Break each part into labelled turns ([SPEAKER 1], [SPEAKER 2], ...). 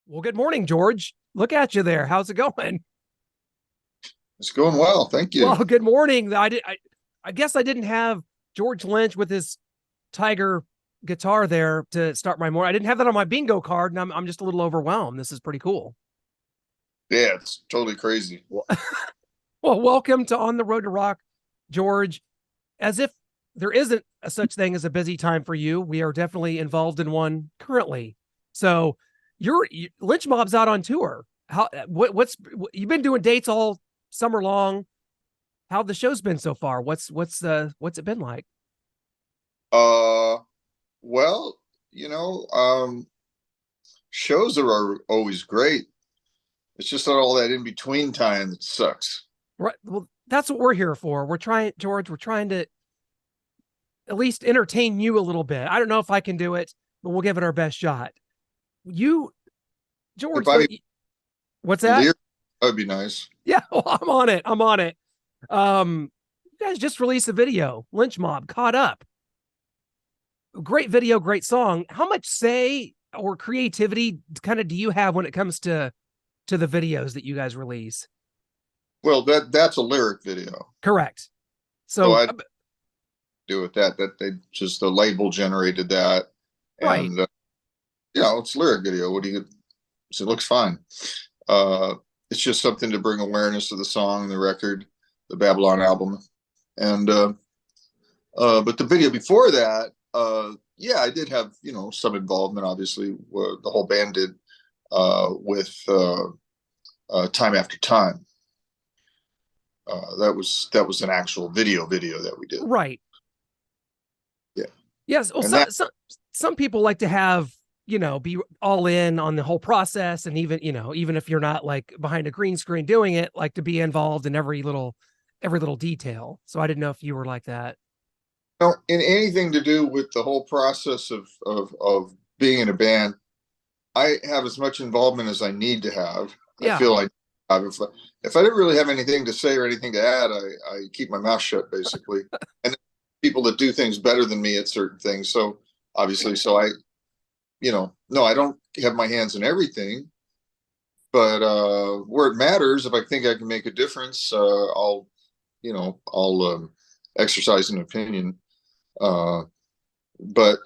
[SPEAKER 1] Well, good morning, George. Look at you there. How's it going?
[SPEAKER 2] It's going well, thank
[SPEAKER 1] Well,
[SPEAKER 2] you.
[SPEAKER 1] good morning. I guess I didn't have George Lynch with his Tiger guitar there to start my morning. I didn't have that on my bingo card, and I'm just a little overwhelmed. This is pretty cool.
[SPEAKER 2] Yeah, it's totally crazy.
[SPEAKER 1] Well, well, welcome to On the Road to Rock, George. As if there isn't a such thing as a busy time for you, we are definitely involved in one currently. So, Lynch Mob's out on tour. You've been doing dates all summer long? How the show's been so far? What's it been like?
[SPEAKER 2] Uh, well, you know, shows are always great. It's just not all that in between time that sucks.
[SPEAKER 1] Right. Well, that's what we're here for. We're trying, George. We're trying to at least entertain you a little bit. I don't know if I can do it, but we'll give it our best shot. You,
[SPEAKER 2] If
[SPEAKER 1] George,
[SPEAKER 2] I
[SPEAKER 1] though,
[SPEAKER 2] mean,
[SPEAKER 1] what's that?
[SPEAKER 2] lyric, that would be nice.
[SPEAKER 1] Yeah, well, I'm on it. I'm on it. You guys just released a video, Lynch Mob, caught up. Great video, great song. How much say or creativity kind of do you have when it comes to the videos that you guys release?
[SPEAKER 2] Well, that's a lyric video,
[SPEAKER 1] Correct.
[SPEAKER 2] so
[SPEAKER 1] So
[SPEAKER 2] I do with that. That they just the label generated that,
[SPEAKER 1] right.
[SPEAKER 2] and it's lyric video. What do you? So it looks fine. Uh, it's just something to bring awareness to the song, the record, the Babylon album, and but the video before that, yeah, I did have some involvement. Obviously, the whole band did with Time After Time. That was an actual video that we did.
[SPEAKER 1] Right.
[SPEAKER 2] Yeah,
[SPEAKER 1] Yes. Well,
[SPEAKER 2] and that
[SPEAKER 1] some people like to have, be all in on the whole process. And even if you're not like behind a green screen doing it, like to be involved in every little detail. So I didn't know if you were like that.
[SPEAKER 2] in anything to do with the whole process of being in a band, I have as much involvement as I need to have. I
[SPEAKER 1] Yeah.
[SPEAKER 2] feel like if I didn't really have anything to say or anything to add, I keep my mouth shut basically. And people that do things better than me at certain things. So obviously, so no, I don't have my hands in everything, but where it matters, if I think I can make a difference, I'll exercise an opinion. Uh, but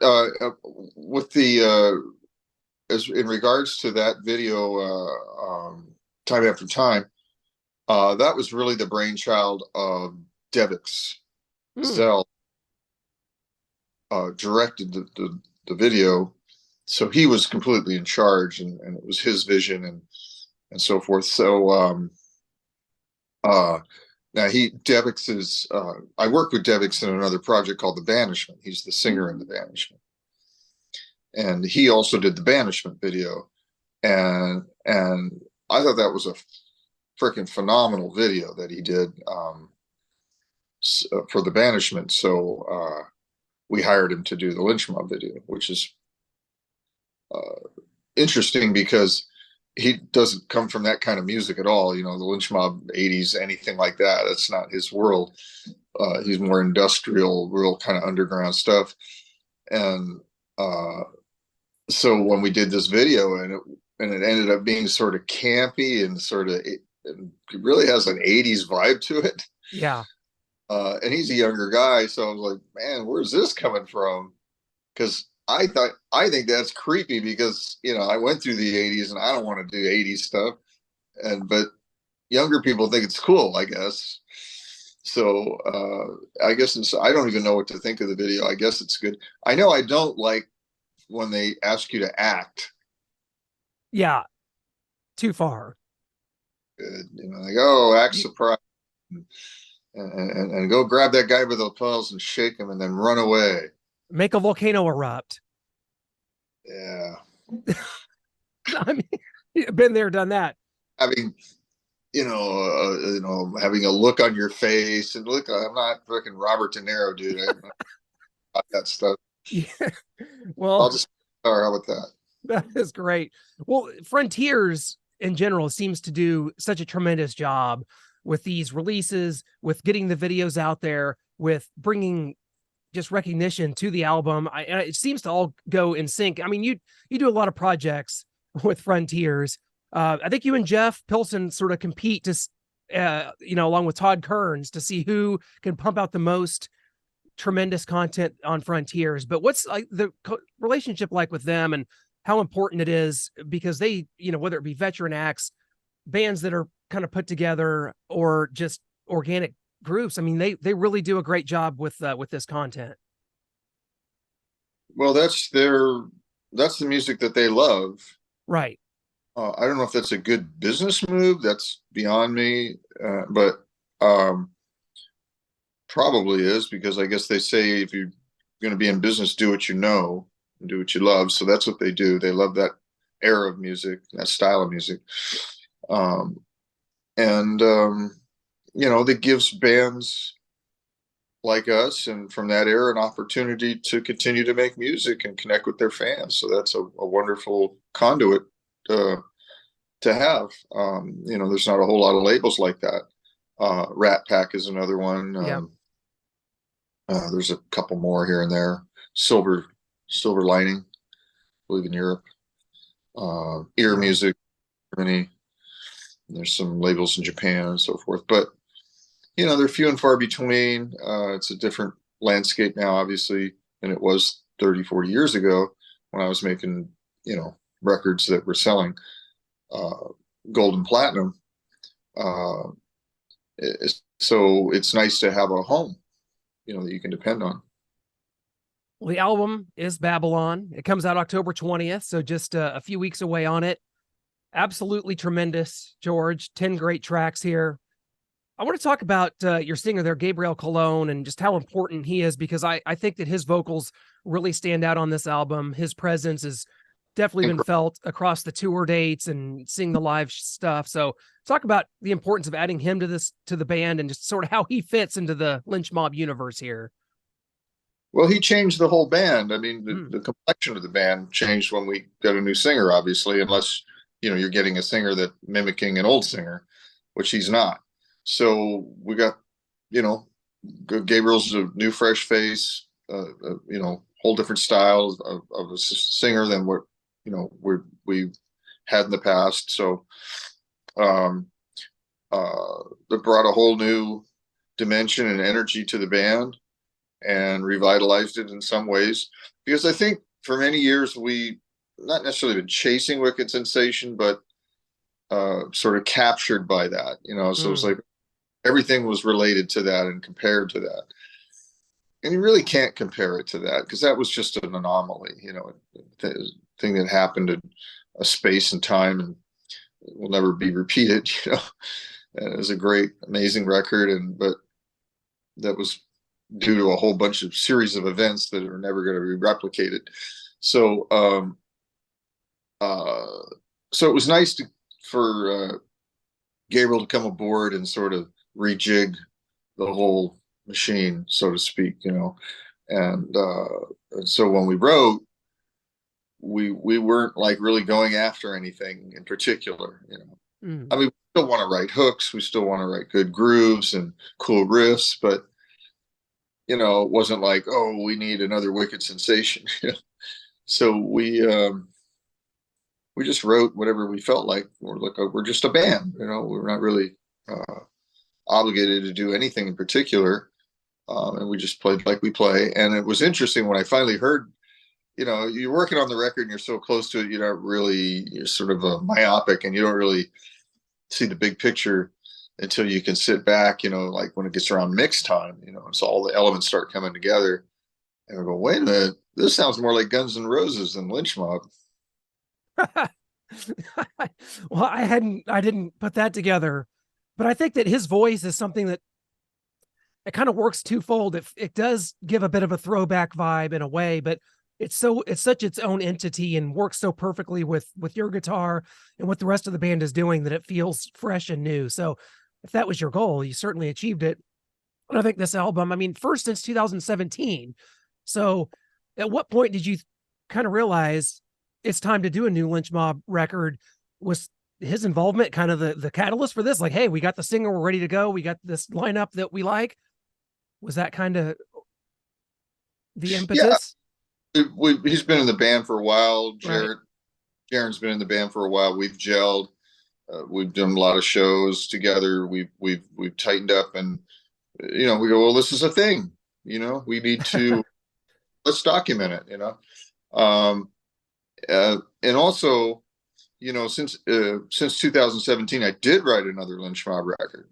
[SPEAKER 2] with the as in regards to that video, time after time, that was really the brainchild of Devix.
[SPEAKER 1] Hmm.
[SPEAKER 2] Zell directed the video, so he was completely in charge, and it was his vision and so forth. So uh, now Devix is. I worked with Devix in another project called The Banishment. He's the singer in The Banishment, and he also did the Banishment video, and I thought that was a freaking phenomenal video that he did for The Banishment. So we hired him to do the Lynch Mob video, which is interesting because he doesn't come from that kind of music at all. The Lynch Mob 80s, anything like that. That's not his world. He's more industrial, real kind of underground stuff. And so when we did this video and it ended up being sort of campy and it really has an 80s vibe to it.
[SPEAKER 1] Yeah.
[SPEAKER 2] And he's a younger guy, so I was like, man, where's this coming from? Because I think that's creepy because I went through the 80s and I don't want to do 80s stuff, but younger people think it's cool, I guess. So I guess I don't even know what to think of the video. I guess it's good. I know I don't like when they ask you to act.
[SPEAKER 1] Yeah. Too far.
[SPEAKER 2] Like, oh, act surprised and go grab that guy by the lapels and shake him and then run away.
[SPEAKER 1] Make a volcano erupt.
[SPEAKER 2] Yeah.
[SPEAKER 1] I mean, been there, done that.
[SPEAKER 2] Having having a look on your face and look, I'm not freaking Robert De Niro, dude. I'm not that stuff.
[SPEAKER 1] Yeah.
[SPEAKER 2] I'll
[SPEAKER 1] Well,
[SPEAKER 2] just, or how about that?
[SPEAKER 1] that is great. Well, Frontiers in general seems to do such a tremendous job with these releases, with getting the videos out there, with bringing just recognition to the album. It seems to all go in sync. I mean, you do a lot of projects with Frontiers. I think you and Jeff Pilson sort of compete to, along with Todd Kearns, to see who can pump out the most tremendous content on Frontiers. But what's like the relationship like with them, and how important it is, because they, whether it be veteran acts, bands that are kind of put together, or just organic groups. I mean, they really do a great job with this content.
[SPEAKER 2] Well, that's the music that they love.
[SPEAKER 1] Right.
[SPEAKER 2] I don't know if that's a good business move. That's beyond me. But probably is, because I guess they say if you're going to be in business, do what you know and do what you love. So that's what they do. They love that era of music, that style of music. Um, and that gives bands like us and from that era an opportunity to continue to make music and connect with their fans. So that's a wonderful conduit to have. There's not a whole lot of labels like that. Rat Pack is another one.
[SPEAKER 1] Yeah.
[SPEAKER 2] There's a couple more here and there. Silver Lining, I believe, in Europe. Ear
[SPEAKER 1] Yeah.
[SPEAKER 2] Music, Germany. There's some labels in Japan and so forth. But they're few and far between. It's a different landscape now, obviously, than it was 30, 40 years ago when I was making, records that were selling gold and platinum. So it's nice to have a home, that you can depend on.
[SPEAKER 1] Well, the album is Babylon. It comes out October 20th, so just a few weeks away on it. Absolutely tremendous, George. 10 great tracks here. I want to talk about your singer there, Gabriel Colon, and just how important he is, because I think that his vocals really stand out on this album. His presence has definitely been felt across the tour dates and seeing the live stuff. So talk about the importance of adding him to the band, and just sort of how he fits into the Lynch Mob universe here.
[SPEAKER 2] Well, he changed the whole band. I mean, the complexion of the band changed when we got a new singer, obviously, unless, you're getting a singer that mimicking an old singer, which he's not. So we got, Gabriel's a new, fresh face, whole different style of a singer than what, we had in the past. So, that brought a whole new dimension and energy to the band and revitalized it in some ways, because I think for many years we not necessarily been chasing Wicked Sensation, but sort of captured by that, so it's like everything was related to that and compared to that. And you really can't compare it to that, because that was just an anomaly, thing that happened in a space and time and will never be repeated. And it was a great, amazing record, but that was due to a whole bunch of series of events that are never going to be replicated. So, so it was nice for Gabriel to come aboard and sort of rejig the whole machine, so to speak, and so when we wrote, we weren't like really going after anything in particular. I mean, we still want to write hooks, we still want to write good grooves and cool riffs, but it wasn't like, oh, we need another Wicked Sensation. So we just wrote whatever we felt like. We're just a band, we're not really obligated to do anything in particular, and we just played like we play. And it was interesting when I finally heard, you're working on the record and you're so close to it, you're sort of myopic, and you don't really see the big picture until you can sit back, like when it gets around mix time, so all the elements start coming together, and I go, wait a minute, this sounds more like Guns N' Roses than Lynch Mob.
[SPEAKER 1] Well, I didn't put that together, but I think that his voice is something that it kind of works twofold. It does give a bit of a throwback vibe in a way, but it's such its own entity and works so perfectly with your guitar and what the rest of the band is doing that it feels fresh and new. So if that was your goal, you certainly achieved it. And I think this album, I mean, first since 2017. So at what point did you kind of realize it's time to do a new Lynch Mob record? Was his involvement kind of the catalyst for this? Like, hey, we got the singer, we're ready to go, we got this lineup that we like. Was that kind of the impetus?
[SPEAKER 2] Yeah, he's been in the band for a while. Jarrett Sharon's been in the band for a while. We've gelled. We've done a lot of shows together. We've tightened up, and we go, well, this is a thing. We need to let's document it. Um, and also, since 2017, I did write another Lynch Mob record.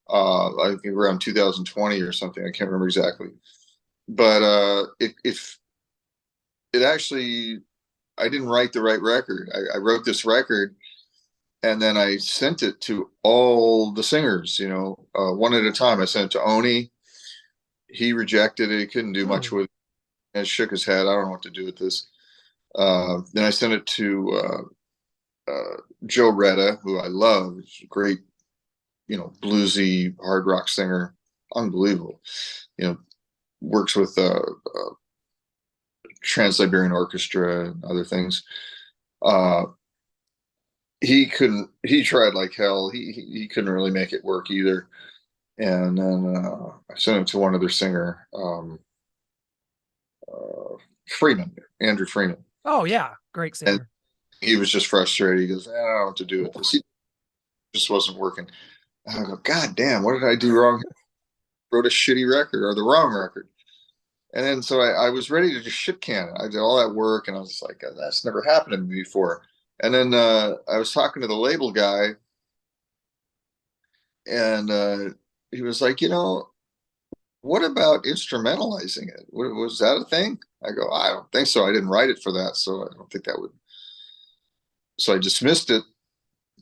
[SPEAKER 2] I think around 2020 or something. I can't remember exactly, but if it actually, I didn't write the right record. I wrote this record and then I sent it to all the singers, one at a time. I sent it to Oni. He rejected it. He couldn't do much with it and shook his head. I don't know what to do with this. Then I sent it to Joe Retta, who I love. He's a great, bluesy hard rock singer. Unbelievable. Works with Trans-Siberian Orchestra and other things. He tried like hell. He couldn't really make it work either. And then I sent him to one other singer, Freeman, Andrew Freeman.
[SPEAKER 1] Oh yeah, great singer.
[SPEAKER 2] And he was just frustrated. He goes, I don't know what to do with this. He just wasn't working. And I go, God damn, what did I do wrong? Wrote a shitty record or the wrong record. And then so I was ready to just shit can it. I did all that work and I was just like, that's never happened to me before. And then I was talking to the label guy and he was like, what about instrumentalizing it? Was that a thing? I go, I don't think so. I didn't write it for that. So I don't think that would. So I dismissed it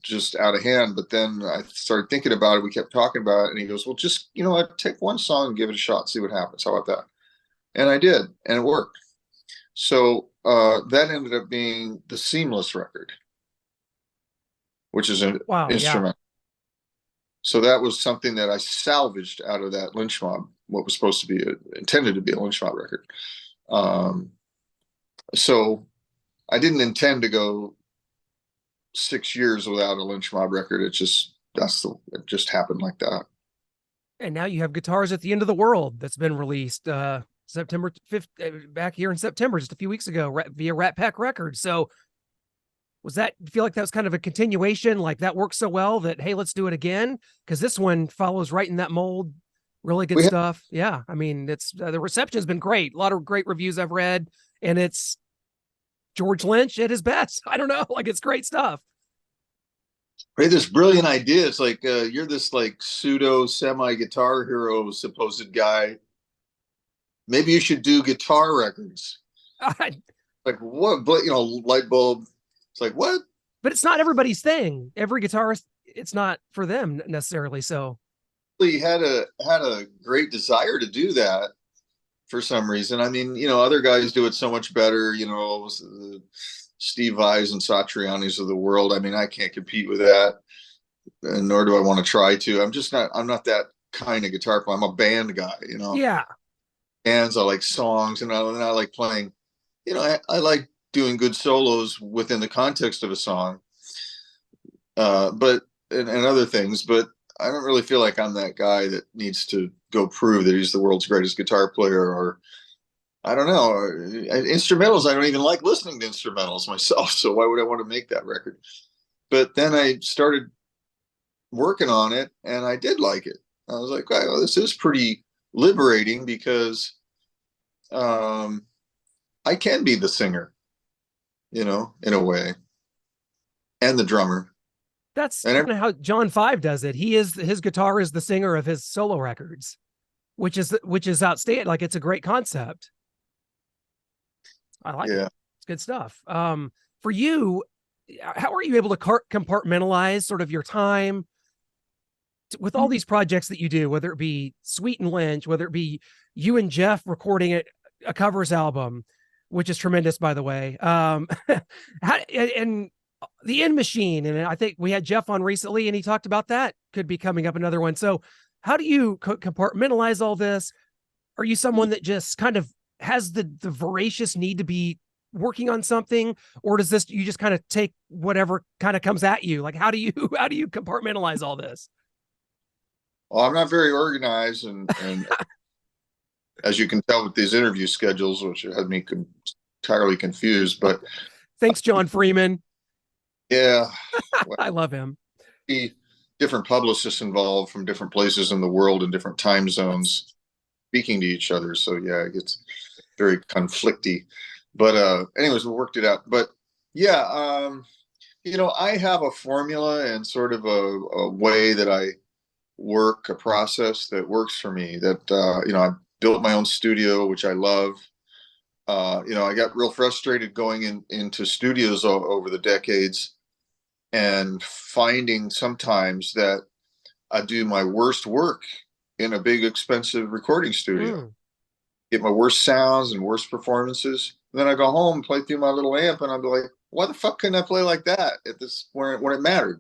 [SPEAKER 2] just out of hand. But then I started thinking about it. We kept talking about it. And he goes, well, just, take one song and give it a shot, see what happens. How about that? And I did. And it worked. So that ended up being the Seamless record, which is an instrument. Yeah. So that was something that I salvaged out of that Lynch Mob, what was supposed to be intended to be a Lynch Mob record. So I didn't intend to go 6 years without a Lynch Mob record. It just happened like that.
[SPEAKER 1] And now you have Guitars at the End of the World that's been released September 5th, back here in September, just a few weeks ago, via Rat Pack Records. So feel like that was kind of a continuation, like that worked so well that, hey, let's do it again? Because this one follows right in that mold. Really good stuff. Yeah. I mean, it's the reception has been great. A lot of great reviews I've read, and it's George Lynch at his best. I don't know. Like, it's great stuff.
[SPEAKER 2] Right. This brilliant idea. It's like, you're this like pseudo semi guitar hero, supposed guy. Maybe you should do guitar records. Like what? But light bulb. It's like, what?
[SPEAKER 1] But it's not everybody's thing. Every guitarist, it's not for them necessarily. So
[SPEAKER 2] he had a great desire to do that for some reason. I mean, other guys do it so much better, Steve Vai's and Satriani's of the world. I mean, I can't compete with that, and nor do I want to try to. I'm not that kind of guitar player. I'm a band guy,
[SPEAKER 1] Yeah.
[SPEAKER 2] Bands, I like songs, and I like playing, I like doing good solos within the context of a song, but and other things, but I don't really feel like I'm that guy that needs to go prove that he's the world's greatest guitar player, or I don't know, instrumentals. I don't even like listening to instrumentals myself, so why would I want to make that record? But then I started working on it and I did like it. I was like, well, this is pretty liberating because I can be the singer, in a way, and the drummer.
[SPEAKER 1] That's kind of how John 5 does it. His guitar is the singer of his solo records, which is outstanding. Like, it's a great concept. I like it. It's good stuff. For you, how are you able to compartmentalize sort of your time with all these projects that you do, whether it be Sweet and Lynch, whether it be you and Jeff recording a covers album, which is tremendous, by the way. And the End Machine, and I think we had Jeff on recently, and he talked about that could be coming up another one. So, how do you compartmentalize all this? Are you someone that just kind of has the voracious need to be working on something, or does you just kind of take whatever kind of comes at you? Like, how do you compartmentalize all this?
[SPEAKER 2] Well, I'm not very organized, and as you can tell with these interview schedules, which had me entirely confused. But
[SPEAKER 1] thanks, John Freeman.
[SPEAKER 2] Yeah. Well,
[SPEAKER 1] I love him.
[SPEAKER 2] different publicists involved from different places in the world and different time zones speaking to each other. So yeah, it gets very conflicty. But anyways, we worked it out. But yeah, I have a formula and sort of a way that I work, a process that works for me. That I built my own studio, which I love. I got real frustrated going into studios over the decades and finding sometimes that I do my worst work in a big, expensive recording studio,
[SPEAKER 1] Mm,
[SPEAKER 2] get my worst sounds and worst performances. And then I go home, play through my little amp, and I'll be like, why the fuck couldn't I play like that at this when it mattered?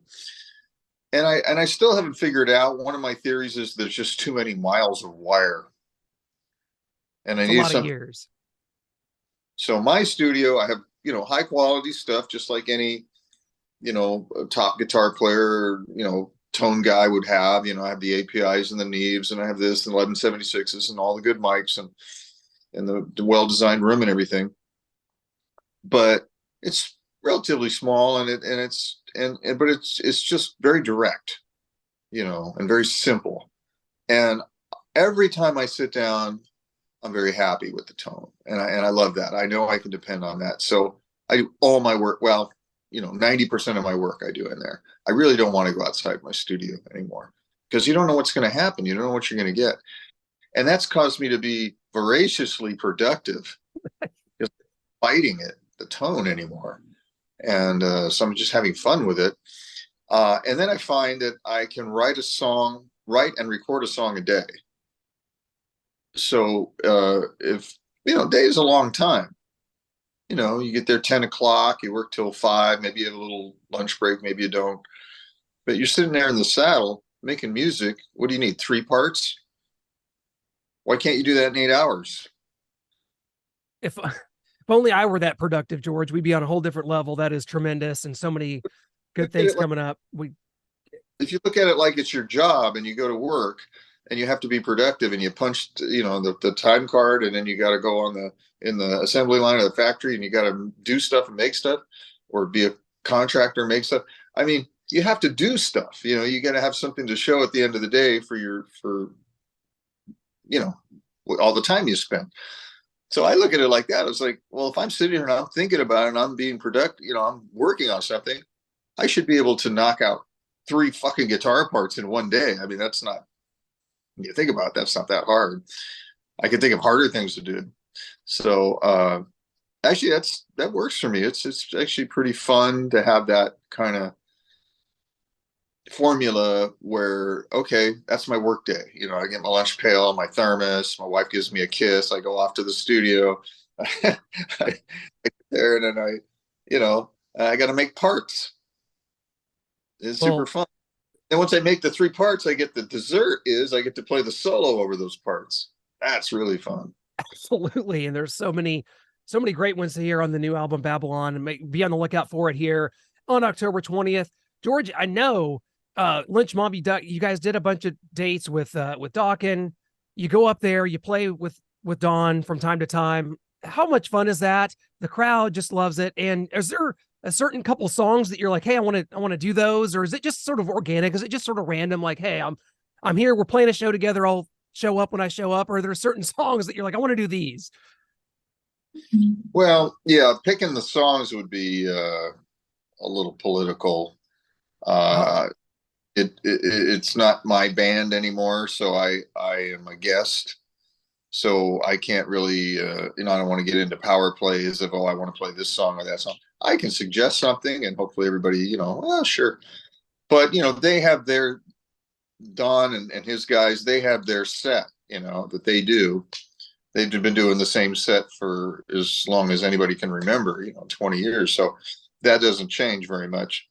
[SPEAKER 2] And I still haven't figured out. One of my theories is there's just too many miles of wire, and I
[SPEAKER 1] it's a
[SPEAKER 2] need
[SPEAKER 1] lot of
[SPEAKER 2] something.
[SPEAKER 1] years.
[SPEAKER 2] So my studio, I have high quality stuff, just like any top guitar player, tone guy would have. I have the APIs and the Neves, and I have this and 1176s and all the good mics and the well designed room and everything. But it's relatively small, but it's just very direct, and very simple. And every time I sit down, I'm very happy with the tone, and I love that. I know I can depend on that. So I do all my work. Well, 90% of my work I do in there. I really don't want to go outside my studio anymore because you don't know what's going to happen. You don't know what you're going to get, and that's caused me to be voraciously productive, just fighting it, the tone anymore. And so I'm just having fun with it. And then I find that I can write and record a song a day. So if day is a long time. You get there 10 o'clock, you work till 5, maybe you have a little lunch break, maybe you don't. But you're sitting there in the saddle making music. What do you need? 3 parts? Why can't you do that in 8 hours?
[SPEAKER 1] If only I were that productive, George, we'd be on a whole different level. That is tremendous, and so many
[SPEAKER 2] Look
[SPEAKER 1] good
[SPEAKER 2] at
[SPEAKER 1] things
[SPEAKER 2] it like,
[SPEAKER 1] coming up. We
[SPEAKER 2] if you look at it like it's your job and you go to work and you have to be productive and you punch, the time card, and then you got to go in the assembly line of the factory and you got to do stuff and make stuff, or be a contractor and make stuff. I mean, you have to do stuff. You got to have something to show at the end of the day for you know all the time you spend. So I look at it like that. It's like, well, if I'm sitting here and I'm thinking about it and I'm being productive, I'm working on something, I should be able to knock out 3 fucking guitar parts in one day. I mean, that's not, when you think about it, that's not that hard. I can think of harder things to do. So actually that works for me. It's actually pretty fun to have that kind of formula where, okay, that's my work day. I get my lunch pail, my thermos, my wife gives me a kiss, I go off to the studio. I there, and then I got to make parts. It's super
[SPEAKER 1] well,
[SPEAKER 2] fun. And once I make the 3 parts, I get the dessert is I get to play the solo over those parts. That's really fun.
[SPEAKER 1] absolutely. And there's so many great ones here on the new album Babylon, and be on the lookout for it here on October 20th. George, I know Lynch Mob, you guys did a bunch of dates with Dokken. You go up there, you play with Don from time to time. How much fun is that? The crowd just loves it. And is there a certain couple songs that you're like, hey, I want to do those, or is it just sort of organic? Is it just sort of random? Like, hey, I'm here, we're playing a show together. I'll show up when I show up, or are there certain songs that you're like, I want to do these?
[SPEAKER 2] Well, yeah, picking the songs would be a little political.
[SPEAKER 1] Oh,
[SPEAKER 2] Uh, it's not my band anymore, so I am a guest. So I can't really, I don't want to get into power plays of, oh, I want to play this song or that song. I can suggest something and hopefully everybody, well, sure. But, they have their, Don and his guys, they have their set, that they do. They've been doing the same set for as long as anybody can remember, 20 years. So that doesn't change very much.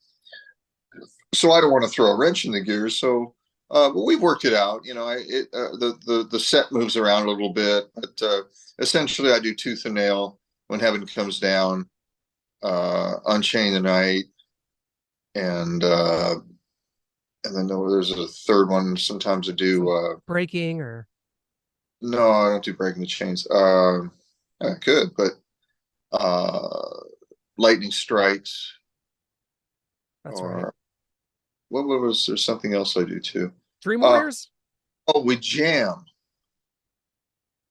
[SPEAKER 2] So I don't want to throw a wrench in the gears. So, but we've worked it out. The set moves around a little bit, but essentially I do Tooth and Nail, When Heaven Comes Down, Unchain the Night, and then there's a third one. Sometimes I do.
[SPEAKER 1] some breaking or
[SPEAKER 2] No, I don't do Breaking the Chains. I could, but Lightning Strikes.
[SPEAKER 1] That's right.
[SPEAKER 2] or what was there something else I do too?
[SPEAKER 1] Dream
[SPEAKER 2] Uh,
[SPEAKER 1] Warriors?
[SPEAKER 2] oh, we jam.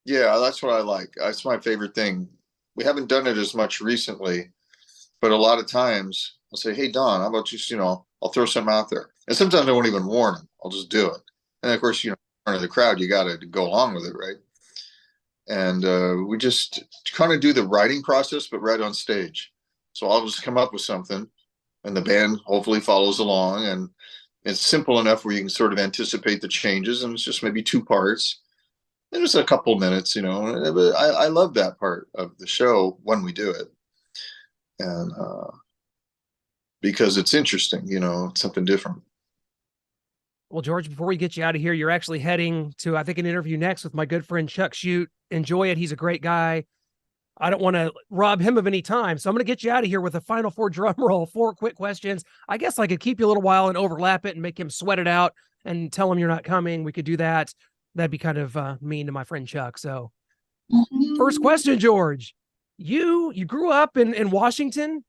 [SPEAKER 2] Yeah, that's what I like. That's my favorite thing. We haven't done it as much recently, but a lot of times I'll say, "Hey Don, how about just I'll throw something out there." And sometimes I won't even warn them. I'll just do it. And of course, in front of the crowd, you got to go along with it, right? And we just kind of do the writing process, but right on stage. So I'll just come up with something, and the band hopefully follows along, and it's simple enough where you can sort of anticipate the changes, and it's just maybe two parts. And just a couple of minutes, But I love that part of the show when we do it, and because it's interesting, it's something different.
[SPEAKER 1] Well, George, before we get you out of here, you're actually heading to, I think, an interview next with my good friend Chuck Shute. Enjoy it. He's a great guy. I don't want to rob him of any time. So I'm going to get you out of here with a final four drum roll, four quick questions. I guess I could keep you a little while and overlap it and make him sweat it out and tell him you're not coming. We could do that. That'd be kind of mean to my friend Chuck. So first question, George, you grew up in Washington,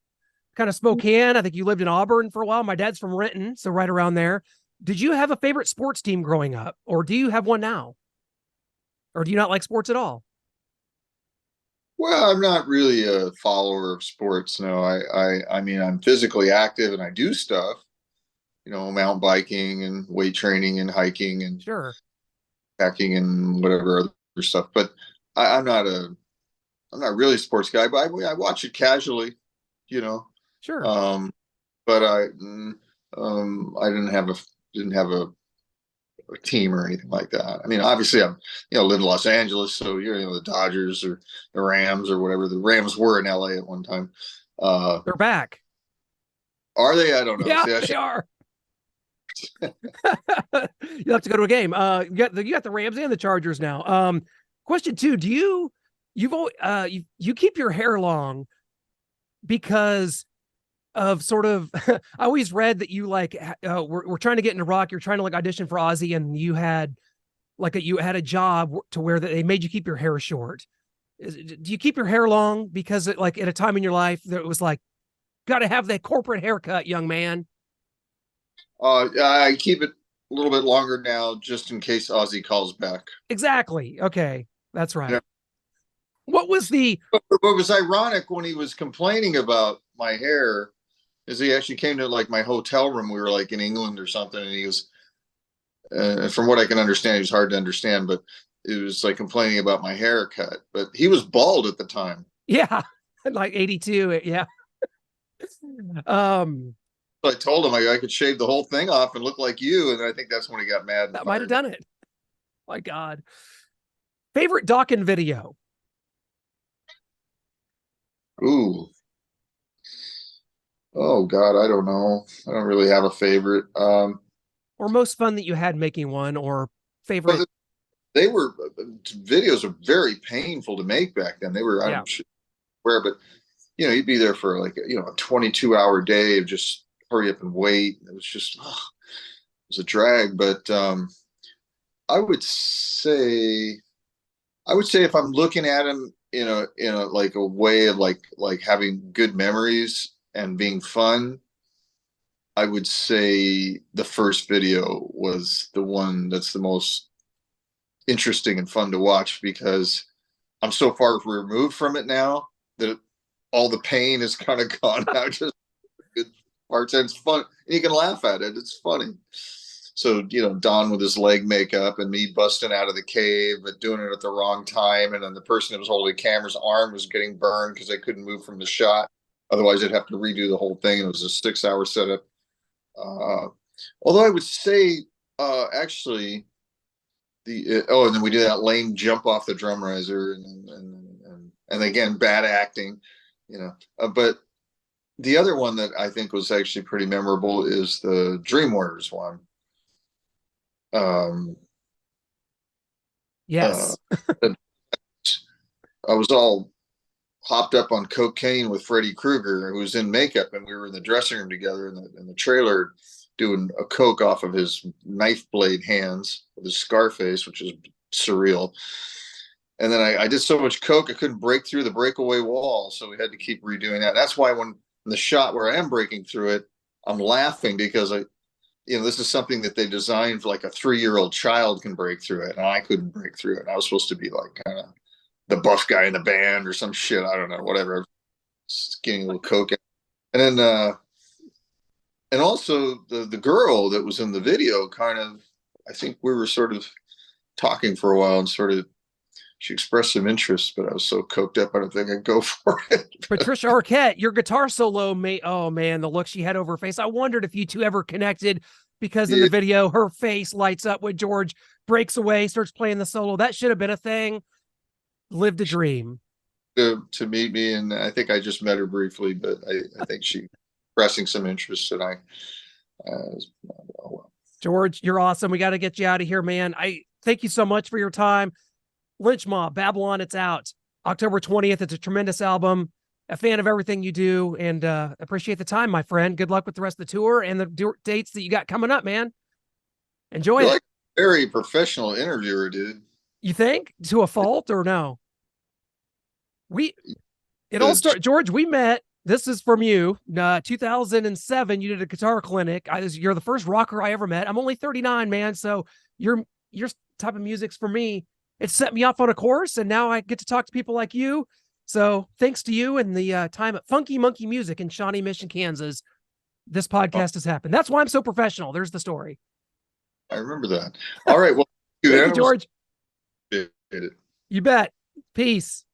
[SPEAKER 1] kind of Spokane. I think you lived in Auburn for a while. My dad's from Renton, so right around there. Did you have a favorite sports team growing up, or do you have one now? Or do you not like sports at all?
[SPEAKER 2] Well, I'm not really a follower of sports. No, I mean, I'm physically active and I do stuff, mountain biking and weight training and hiking and
[SPEAKER 1] Sure.
[SPEAKER 2] hacking and whatever other stuff. But I'm I'm not really a sports guy, but I watch it casually, you know.
[SPEAKER 1] Sure.
[SPEAKER 2] Um, but I didn't have a team or anything like that. I mean, obviously, I'm live in Los Angeles, so the Dodgers or the Rams or whatever the Rams were in LA at one time. Uh,
[SPEAKER 1] They're back.
[SPEAKER 2] are they? I don't know.
[SPEAKER 1] Yeah,
[SPEAKER 2] See, I
[SPEAKER 1] they
[SPEAKER 2] should.
[SPEAKER 1] are. You'll have to go to a game. You got the Rams and the Chargers now. Question two: Do you've always you keep your hair long because of sort of? I always read that you like we're trying to get into rock. You're trying to like audition for Ozzy, and you had you had a job to where they made you keep your hair short. Do you keep your hair long because like at a time in your life that it was like got to have that corporate haircut, young man?
[SPEAKER 2] I keep it a little bit longer now, just in case Ozzy calls back.
[SPEAKER 1] Exactly. Okay, that's
[SPEAKER 2] You know,
[SPEAKER 1] right. What was the
[SPEAKER 2] what was ironic when he was complaining about my hair is he actually came to like my hotel room. We were like in England or something, and he was, from what I can understand, he was hard to understand, but it was like complaining about my haircut. But he was bald at the time.
[SPEAKER 1] yeah, like 82, yeah. Um
[SPEAKER 2] So I told him I could shave the whole thing off and look like you, and I think that's when he got mad and
[SPEAKER 1] that might have
[SPEAKER 2] fired me.
[SPEAKER 1] done it. My god. Favorite Dokken video
[SPEAKER 2] Ooh, oh God, I don't know. I don't really have a favorite.
[SPEAKER 1] or most fun that you had making one or favorite?
[SPEAKER 2] But they were videos are very painful to make back then. They were,
[SPEAKER 1] Yeah.
[SPEAKER 2] I'm sure, but you'd be there for like a 22-hour day of just hurry up and wait. It was just it was a drag. But I would say if I'm looking at them in a like a way of like having good memories and being fun, I would say the first video was the one that's the most interesting and fun to watch because I'm so far removed from it now that all the pain is kind of gone out. Just good parts, and it's fun. And you can laugh at it. It's funny. So Don with his leg makeup and me busting out of the cave, but doing it at the wrong time, and then the person that was holding the camera's arm was getting burned because they couldn't move from the shot. Otherwise, they'd have to redo the whole thing. And it was a 6-hour setup. Uh, although I would say, actually, and then we did that lame jump off the drum riser, and again bad acting, but the other one that I think was actually pretty memorable is the Dream Warriors one. Um, uh,
[SPEAKER 1] Yes.
[SPEAKER 2] I was all hopped up on cocaine with Freddy Krueger, who was in makeup, and we were in the dressing room together in the trailer doing a coke off of his knife blade hands with his scar face, which is surreal. And then I did so much coke I couldn't break through the breakaway wall, so we had to keep redoing that. That's why when the shot where I am breaking through it, I'm laughing because this is something that they designed for like a 3-year-old child can break through it, and I couldn't break through it. I was supposed to be like kind of the buff guy in the band or some shit. I don't know, whatever. Just getting a little coke, and then and also the girl that was in the video kind of, I think we were sort of talking for a while and sort of she expressed some interest, but I was so coked up I don't think I'd go for it.
[SPEAKER 1] Patricia Arquette, your guitar solo, oh man, the look she had over her face. I wondered if you two ever connected, because in the video, her face lights up when George breaks away, starts playing the solo. That should have been a thing. Lived a dream.
[SPEAKER 2] To meet me, and I think I just met her briefly, but I think she expressing some interest, and oh well.
[SPEAKER 1] George, you're awesome. We got to get you out of here, man. I thank you so much for your time. Lynch Mob, Babylon, it's out October 20th. It's a tremendous album. A fan of everything you do, and appreciate the time, my friend. Good luck with the rest of the tour and the dates that you got coming up, man. Enjoy it.
[SPEAKER 2] Like a very professional interviewer, dude.
[SPEAKER 1] You think to a fault or no? It all started, George. We met. This is from you. 2007. You did a guitar clinic. You're the first rocker I ever met. I'm only 39, man. So your type of music's for me. It set me off on a course, and now I get to talk to people like you. So thanks to you and the time at Funky Monkey Music in Shawnee Mission, Kansas, this podcast has happened. That's why I'm so professional. There's the story.
[SPEAKER 2] I remember that. All right. Well,
[SPEAKER 1] thank you, George.
[SPEAKER 2] It.
[SPEAKER 1] You bet. Peace.